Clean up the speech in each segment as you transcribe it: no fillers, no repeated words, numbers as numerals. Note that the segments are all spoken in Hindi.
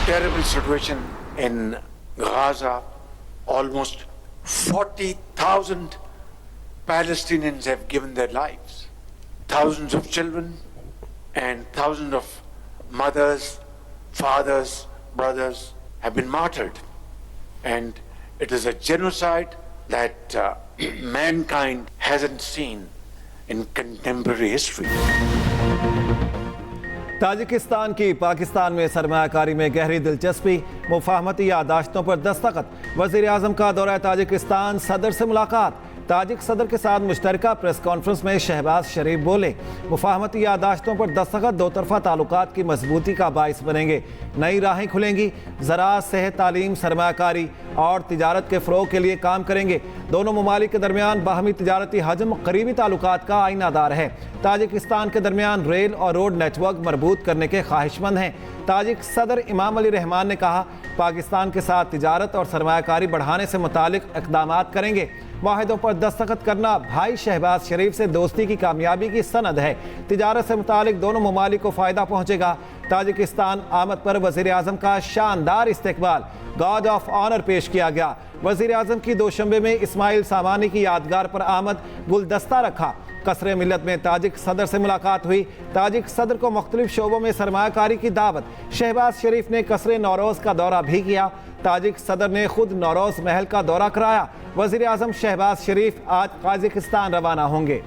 terrible situation in Gaza. Almost 40,000 Palestinians have given their lives. Thousands of children and thousands of mothers, fathers, brothers have been martyred. And it is a genocide that mankind hasn't seen in contemporary history. Tajikistan की पाकिस्तान में सरमायाकारी में गहरी दिलचस्पी, मुफाहमती यादाश्तों पर दस्तखत, वज़ीर आज़म का दौरा ताजिकिस्तान, सदर से मुलाकात। ताजिक सदर के साथ मुश्तरका प्रेस कॉन्फ्रेंस में शहबाज शरीफ बोले, मुफाहमती यादाश्तों पर दस्तखत दो तरफा ताल्लुकात की मजबूती का बाइस बनेंगे। नई राहें खुलेंगी। ज़राअत, सेहत, तालीम, सरमायाकारी और तिजारत के फ़रोग़ के लिए काम करेंगे। दोनों ममालिक के दरमियान बाहमी तिजारती हजम करीबी ताल्लुकात का आईनादार है। ताजिकिस्तान के दरमियान रेल और रोड नेटवर्क मजबूत करने के ख्वाहिशमंद हैं। ताजिक सदर इमाम अली रहमान ने कहा, पाकिस्तान के साथ तिजारत और सरमायाकारी बढ़ाने से मुतालिक इक़दामात करेंगे। माहिदों पर दस्तखत करना भाई शहबाज शरीफ से दोस्ती की कामयाबी की सनद है। तिजारत से मुतालिक दोनों ममालिक को फ़ायदा पहुँचेगा। ताजिकिस्तान आमद पर वज़ीर आज़म का शानदार इस्तकबाल, गार्ड ऑफ ऑनर पेश किया गया। वज़ीर आज़म की दोशंबे में इस्माइल सामानी की यादगार पर आमद, गुलदस्ता रखा। कसरे मिल्लत में ताजिक सदर से मुलाकात हुई। ताजिक सदर को मुख्तलिफ शोबों में सरमायाकारी की दावत। शहबाज शरीफ ने कसरे नौरोज़ का दौरा भी किया। ताजिक सदर ने खुद नौरोज़ महल का दौरा कराया। वज़ीर आज़म शहबाज शरीफ आज ताजिकिस्तान रवाना होंगे।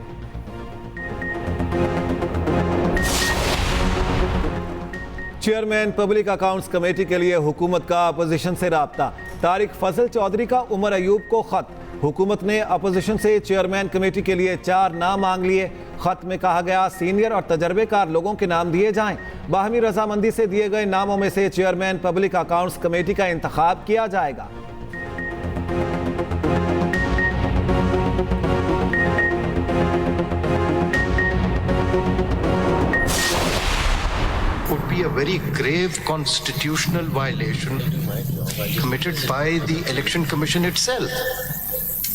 चेयरमैन पब्लिक अकाउंट्स कमेटी के लिए हुकूमत का अपोजिशन से राब्ता। तारिक फजल चौधरी का उमर अयूब को खत। हुकूमत ने अपोजिशन से चेयरमैन कमेटी के लिए 4 नाम मांग लिए। खत में कहा गया, सीनियर और तजर्बेकार लोगों के नाम दिए जाएं। बाहमी रजामंदी से दिए गए नामों में से चेयरमैन पब्लिक अकाउंट्स कमेटी का इंतखाब किया जाएगा। would be a very grave constitutional violation committed by the Election Commission itself.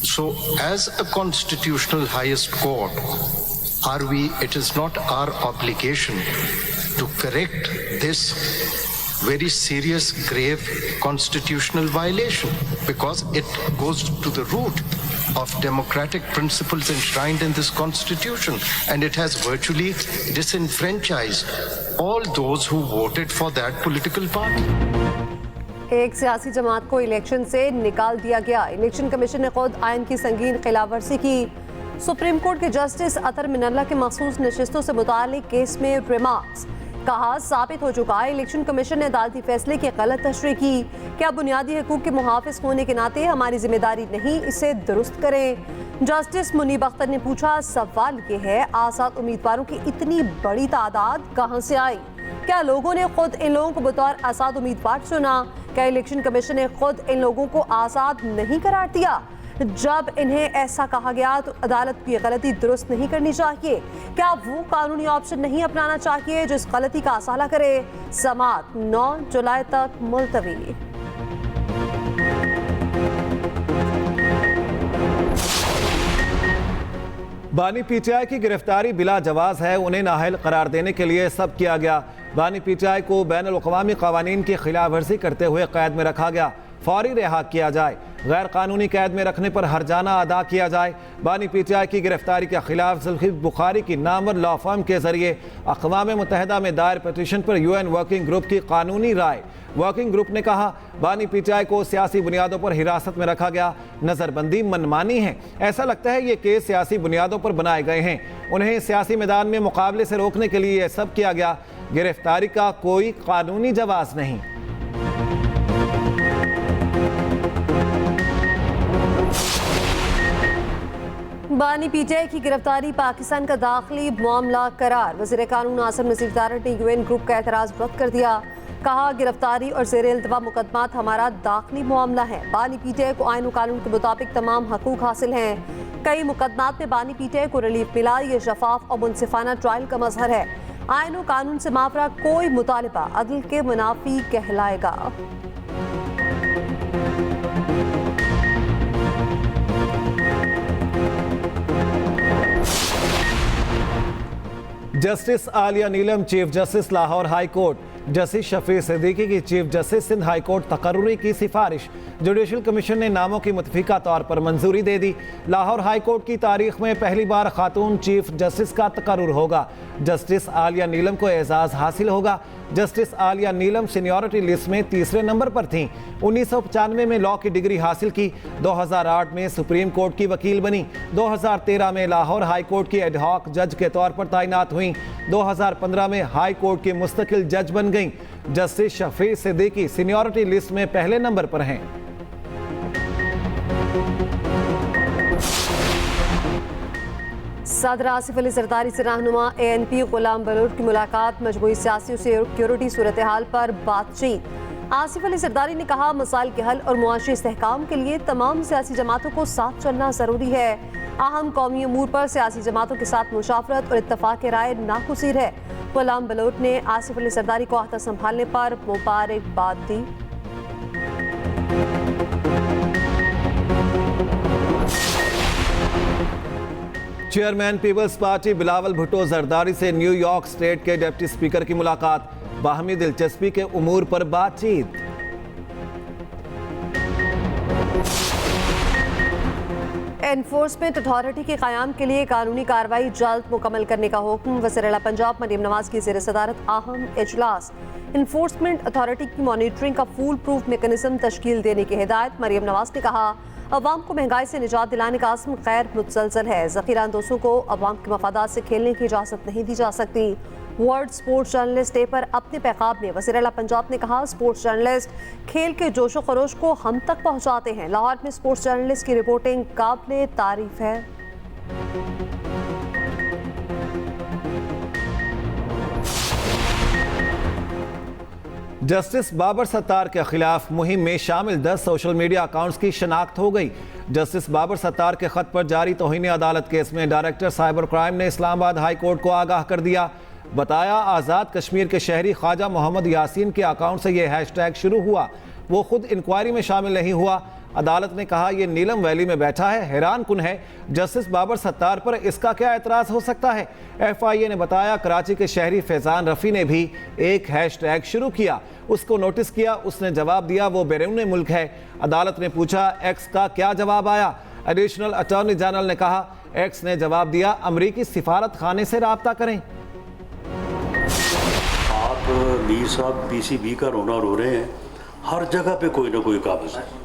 So, as a constitutional highest court, it is not our obligation to correct this very serious, grave constitutional violation, because it goes to the root of democratic principles enshrined in this constitution, and it has virtually disenfranchised all those who voted for that political party. एक सियासी जमात को इलेक्शन से निकाल दिया गया। इलेक्शन कमीशन ने खुद आइन की संगीन खिलाफवर्जी की। सुप्रीम कोर्ट के जस्टिस अतर मिनल्ला के मखसूस नशिस्तों से मुतालिक केस में रिमार्क्स। कहा, साबित हो चुका है इलेक्शन कमीशन ने अदालती फैसले की गलत तशरीह की। क्या बुनियादी हकूक के मुहाफिज होने के नाते हमारी जिम्मेदारी नहीं इसे दुरुस्त करें। जस्टिस मुनीब अख्तर ने पूछा, सवाल ये है, आज़ाद उम्मीदवारों की इतनी बड़ी तादाद कहाँ से आई? क्या लोगों ने खुद इन लोगों को बतौर आज़ाद उम्मीदवार चुना? क्या इलेक्शन कमीशन ने खुद इन लोगों को आज़ाद नहीं करार दिया? जब इन्हें ऐसा कहा गया तो अदालत की गलती दुरुस्त नहीं करनी चाहिए? क्या वो कानूनी ऑप्शन नहीं अपनाना चाहिए जो इस गलती का असाला करे? समाअत 9 जुलाई तक मुलतवी। बानी पीटीआई की गिरफ्तारी बिला जवाज है, उन्हें नाअहल करार देने के लिए सब किया गया। बानी पीटीआई को बैनुल अक़वामी क़वानीन की खिलाफ वर्जी करते हुए कैद में रखा गया। फौरी रिहा किया जाए। गैर कानूनी कैद में रखने पर हर्जाना अदा किया जाए। बानी पीटीआई की गिरफ्तारी के खिलाफ जुल्फ़िकार बुखारी की नामवर लॉ फर्म के जरिए अक़वाम मुत्तहिदा में दायर पटिशन पर UN वर्किंग ग्रुप की कानूनी राय। वर्किंग ग्रुप ने कहा, बानी पीटीआई को सियासी बुनियादों पर हिरासत में रखा गया। नज़रबंदी मनमानी है। ऐसा लगता है ये केस सियासी बुनियादों पर बनाए गए हैं। उन्हें सियासी मैदान में मुकाबले से रोकने के लिए यह सब किया गया। गिरफ्तारी का कोई कानूनी जवाज़ नहीं। बानी पीटीआई की गिरफ्तारी पाकिस्तान का दाखिली मामला करार। वज़ीर कानून आसिम नज़ीर तारड़ ने UN ग्रुप का एतराज़ रद्द कर दिया। कहा, गिरफ्तारी और ज़ेर इल्तवा मुकदमात हमारा दाखिली मामला है। बानी पीटीआई को आइन और कानून के मुताबिक तमाम हकूक हासिल हैं। कई मुकदमात में बानी पीटीआई को रिलीफ मिला। ये शफाफ और मुनसिफाना ट्रायल का मजहर है। आइन और कानून से माफरा कोई मुतालिबा अदल के मुनाफी कहलाएगा। Justice Aalia Neelam chief justice Lahore high court. Justice Shafi Siddiqui की chief justice Sindh high court तकर्रुरी की सिफारिश जुडिशल कमीशन ने नामों की मुतफिका तौर पर मंजूरी दे दी। लाहौर हाई कोर्ट की तारीख में पहली बार खातून चीफ जस्टिस का तकर्रुर होगा। जस्टिस आलिया नीलम को एजाज़ हासिल होगा। जस्टिस आलिया नीलम सीनियरिटी लिस्ट में तीसरे नंबर पर थीं। 1995 में लॉ की डिग्री हासिल की। 2008 में सुप्रीम कोर्ट की वकील बनी। 2013 में लाहौर हाई कोर्ट की एडहॉक जज के तौर पर तैनात हुई। 2015 में हाई कोर्ट की मुस्तकिल जज बन गईं। Justice Shafi Siddiqui seniority list में पहले नंबर पर हैं। सदर आसिफ अली जरदारी से रहनुमा ANP गुलाम बलूच की मुलाकात, मजमूई सियासी सिक्योरिटी सूरत हाल पर बातचीत। आसिफ अली जरदारी ने कहा, मसाइल के हल और मुआशी इस्तेहकाम के लिए तमाम सियासी जमातों को साथ चलना ज़रूरी है। अहम कौमी अमूर पर सियासी जमातों के साथ मुशावरत और इत्तफाक राय नागुज़ीर है। गुलाम बलूच ने आसिफ अली जरदारी को अहदा संभालने पर मुबारकबाद दी। Chairman people's party Bilawal Bhutto Zardari से न्यूयॉर्क स्टेट के डिप्टी स्पीकर की मुलाकात, बाहमी दिलचस्पी के उमूर पर बातचीत। एनफोर्समेंट अथॉरिटी के क़याम के लिए कानूनी कार्रवाई जल्द मुकम्मल करने का हुक्म। वज़ीर आला पंजाब मरियम नवाज की ज़ेर सदारत अहम इजलास। एनफोर्समेंट अथॉरिटी की मॉनिटरिंग का फूल प्रूफ मेकनिज़म तश्कील देने की हिदायत। मरियम नवाज ने कहा, अवाम को महंगाई से निजात दिलाने का आज़म गैर मुतसलसल है। ज़ख़ीरा अंदोज़ों को अवाम के मफादात से खेलने की इजाज़त नहीं दी जा सकती। वर्ल्ड स्पोर्ट्स जर्नलिस्ट डे पर अपने पैगाम में वज़ीर आला पंजाब ने कहा, स्पोर्ट्स जर्नलिस्ट खेल के जोशो खरोश को हम तक पहुँचाते हैं। लाहौर में स्पोर्ट्स जर्नलिस्ट की रिपोर्टिंग काबिल तारीफ है। जस्टिस बाबर सत्तार के खिलाफ मुहिम में शामिल 10 सोशल मीडिया अकाउंट्स की शनाख्त हो गई। जस्टिस बाबर सत्तार के खत पर जारी तौहीन अदालत केस में डायरेक्टर साइबर क्राइम ने इस्लामाबाद हाई कोर्ट को आगाह कर दिया। बताया, आज़ाद कश्मीर के शहरी ख्वाजा मोहम्मद यासीन के अकाउंट से यह हैशटैग शुरू हुआ। वो खुद इंक्वायरी में शामिल नहीं हुआ। अदालत ने कहा, यह नीलम वैली में बैठा है, हैरान कुन है। जस्टिस बाबर सत्तार पर इसका क्या एतराज़ हो सकता है। FIA ने बताया, कराची के शहरी फैज़ान रफ़ी ने भी एक हैशटैग शुरू किया। उसको नोटिस किया, उसने जवाब दिया वो बैरून मुल्क है। अदालत ने पूछा, एक्स का क्या जवाब आया। एडिशनल अटॉर्नी जनरल ने कहा, एक्स ने जवाब दिया, अमरीकी सिफारत खाने से राब्ता करें। आप मीर साहब PCB का रोना रो रहे हैं। हर जगह पे कोई ना कोई काबिज है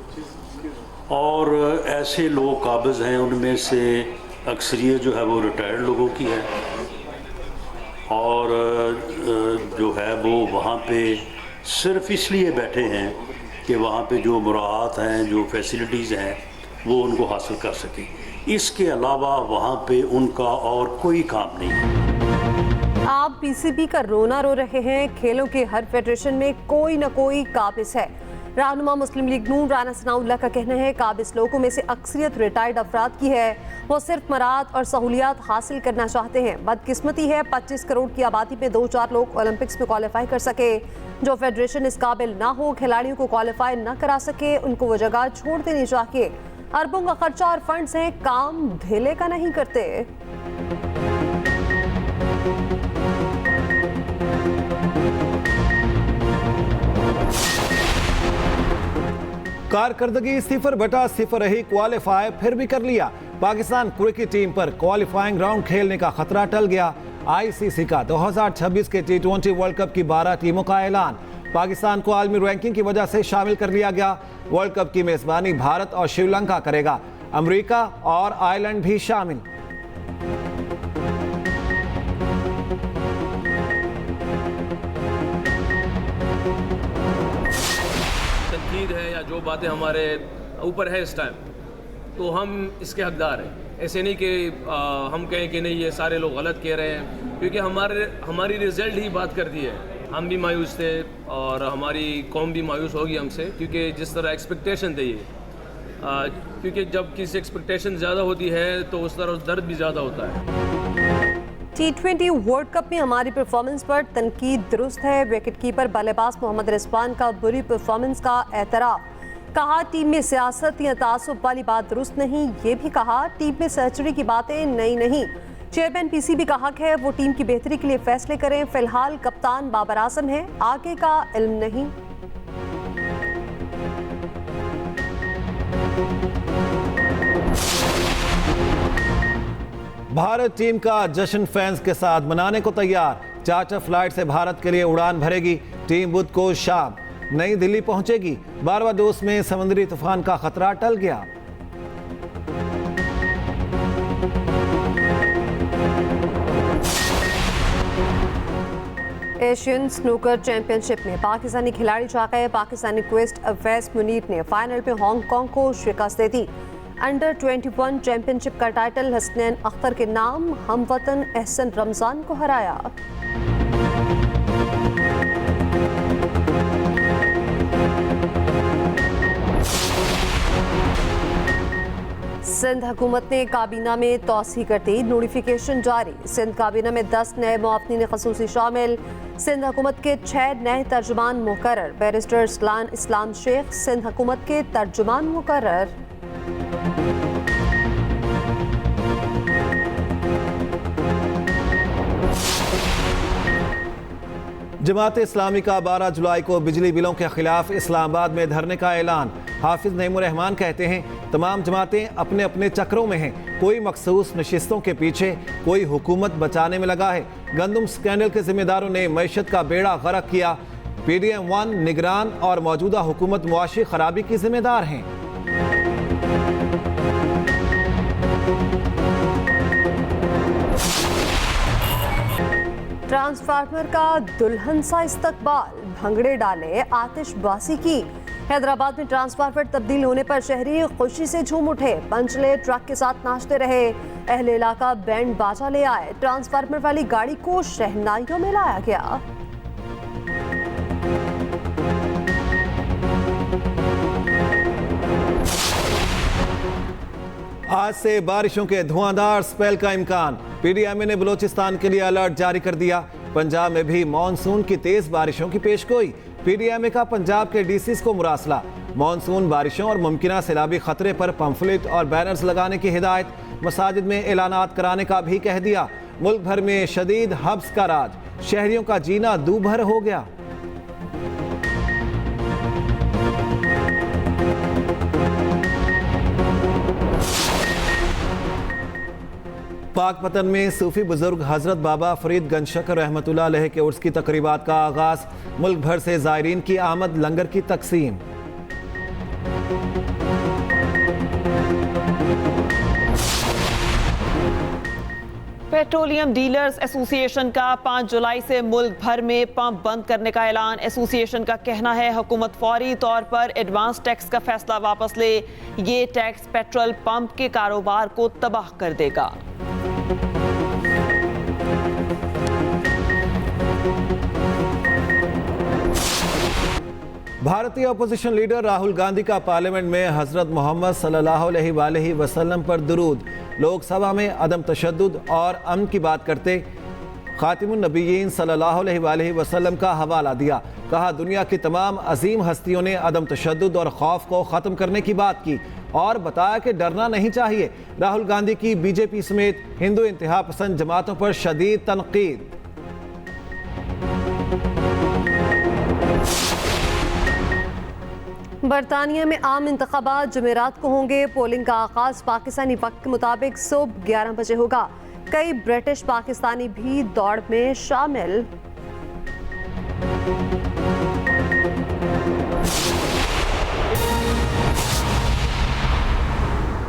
और ऐसे लोग काबिज हैं, उनमें से अक्सरियत जो है वो रिटायर्ड लोगों की है और जो है वो वहाँ पे सिर्फ इसलिए बैठे हैं कि वहाँ पे जो मुराहत हैं, जो फैसिलिटीज़ हैं वो उनको हासिल कर सकें। इसके अलावा वहाँ पे उनका और कोई काम नहीं है। आप PCB का रोना रो रहे हैं। खेलों के हर फेडरेशन में कोई न कोई काबिज है। रहनुमा मुस्लिम लीग नून राना सनाउल्लाह का कहना है, काबिज लोगों में से अक्सरियत रिटायर्ड अफराद की है। वो सिर्फ मराद और सहूलियात हासिल करना चाहते हैं। बदकिस्मती है 25 करोड़ की आबादी में 2-4 लोग ओलंपिक्स में क्वालिफाई कर सके। जो फेडरेशन इस काबिल ना हो, खिलाड़ियों को क्वालिफाई ना करा सके, उनको वो जगह छोड़ देनी चाहिए। अरबों का खर्चा और फंड्स हैं, काम ढेले का नहीं करते। कारकर्दगी 0/0 रही, क्वालिफाई फिर भी कर लिया। पाकिस्तान क्रिकेट टीम पर क्वालिफाइंग राउंड खेलने का खतरा टल गया। ICC का 2026 के T20 वर्ल्ड कप की 12 टीमों का ऐलान। पाकिस्तान को आलमी रैंकिंग की वजह से शामिल कर लिया गया। वर्ल्ड कप की मेजबानी भारत और श्रीलंका करेगा। अमेरिका और आयरलैंड भी शामिल। है या जो बातें हमारे ऊपर है इस टाइम, तो हम इसके हकदार हैं। ऐसे नहीं कि हम कहें कि नहीं ये सारे लोग गलत कह रहे हैं, क्योंकि हमारी रिजल्ट ही बात करती है। हम भी मायूस थे और हमारी कौम भी मायूस होगी हमसे, क्योंकि जिस तरह एक्सपेक्टेशन थे ये, क्योंकि जब किसी एक्सपेक्टेशन ज़्यादा होती है तो उस तरह दर्द भी ज़्यादा होता है। T20 वर्ल्ड कप में हमारी परफॉर्मेंस पर तनकीद दुरुस्त है। विकेटकीपर बल्लेबाज मोहम्मद रिजवान का बुरी परफॉर्मेंस का एतराफ़। कहा, टीम में सियासत या तासुब वाली बात दुरुस्त नहीं। ये भी कहा, टीम में सेंचुरी की बातें नई नहीं। चेयरमैन पीसीबी का हक है वो टीम की बेहतरी के लिए फैसले करें। फिलहाल कप्तान बाबर आजम है, आगे का इल्म नहीं। भारत टीम का जश्न फैंस के साथ मनाने को तैयार। चार्टर फ्लाइट से भारत के लिए उड़ान भरेगी टीम। बुध को शाम नई दिल्ली पहुंचेगी। बारबाडोस में समुद्री तूफान का खतरा टल गया। एशियन स्नूकर चैंपियनशिप में पाकिस्तानी खिलाड़ी जा गए। पाकिस्तानी क्वेस्ट अवैस मुनीर ने फाइनल में हांगकांग को शिकस्त दे दी। अंडर 21 चैंपियनशिप का टाइटल हसनैन अख्तर के नाम। हमवतन एहसन रमजान को हराया। सिंध हुकूमत ने काबीना में तौसी कर दी। नोटिफिकेशन जारी। सिंध काबीना में 10 नए मुआवनीन ख़ुसूसी शामिल। सिंध हुकूमत के 6 नए तर्जुमान मुकर्रर। बैरिस्टर सलान इस्लाम शेख सिंध हुकूमत के तर्जुमान मुकर्रर। जमात इस्लामी का 12 जुलाई को बिजली बिलों के खिलाफ इस्लामाबाद में धरने का ऐलान। हाफिज नईमुर रहमान कहते हैं तमाम जमातें अपने अपने चक्रों में हैं। कोई मखसूस नशिस्तों के पीछे, कोई हुकूमत बचाने में लगा है। गंदम स्कैंडल के जिम्मेदारों ने मईशत का बेड़ा गर्क किया। PDM 1 निगरान और मौजूदा हुकूमत मुआशी खराबी की जिम्मेदार हैं। ट्रांसफार्मर का दुल्हन सा इस्तकबाल। भंगड़े डाले, आतिशबाजी की। हैदराबाद में ट्रांसफार्मर तब्दील होने पर शहरी खुशी से झूम उठे। पंचले ट्रक के साथ नाचते रहे। अहले इलाका बैंड बाजा ले आए। ट्रांसफार्मर वाली गाड़ी को शहनाइयों में लाया गया। आज से बारिशों के धुआंधार स्पेल का इम्कान। PDMA ने बलोचिस्तान के लिए अलर्ट जारी कर दिया। पंजाब में भी मॉनसून की तेज बारिशों की पेशगोई। PDMA का पंजाब के DCs को मुरासला। मॉनसून बारिशों और मुमकिना सैलाबी खतरे पर पंफलेट और बैनर्स लगाने की हिदायत। मसाजिद में ऐलानात कराने का भी कह दिया। मुल्क भर में शदीद हब्स का राज। शहरियों का जीना दूभर हो गया। पाकपतन में सूफी बुजुर्ग हजरत बाबा फरीद गंज शकर रहमतुल्लाह अलैह के उर्स की तकरीबात का आगाज। मुल्क भर से ज़ायरीन की आमद, लंगर की तकसीम। पेट्रोलियम डीलर्स एसोसिएशन का 5 जुलाई से मुल्क भर में पंप बंद करने का ऐलान। एसोसिएशन का कहना है हुकूमत फौरी तौर पर एडवांस टैक्स का फैसला वापस ले। ये टैक्स पेट्रोल पंप के कारोबार को तबाह कर देगा। भारतीय अपोजिशन लीडर राहुल गांधी का पार्लियामेंट में हजरत मोहम्मद सल्लल्लाहु अलैहि वसल्लम पर दुरूद। लोकसभा में अदम तशद्दुद और अमन की बात करते खातिमुन नबीयीन सल्लल्लाहु अलैहि वसल्लम का हवाला दिया। कहा दुनिया की तमाम अजीम हस्तियों ने अदम तशद्दुद और खौफ को ख़त्म करने की बात की और बताया कि डरना नहीं चाहिए। राहुल गांधी की बीजेपी समेत हिंदू इंतहा पसंद जमातों पर शदीद तनकीद। बरतानिया में आम इंतखाबात जुमेरात को होंगे। पोलिंग का आगाज पाकिस्तानी वक्त के मुताबिक सुबह 11 बजे होगा। कई ब्रिटिश पाकिस्तानी भी दौड़ में शामिल।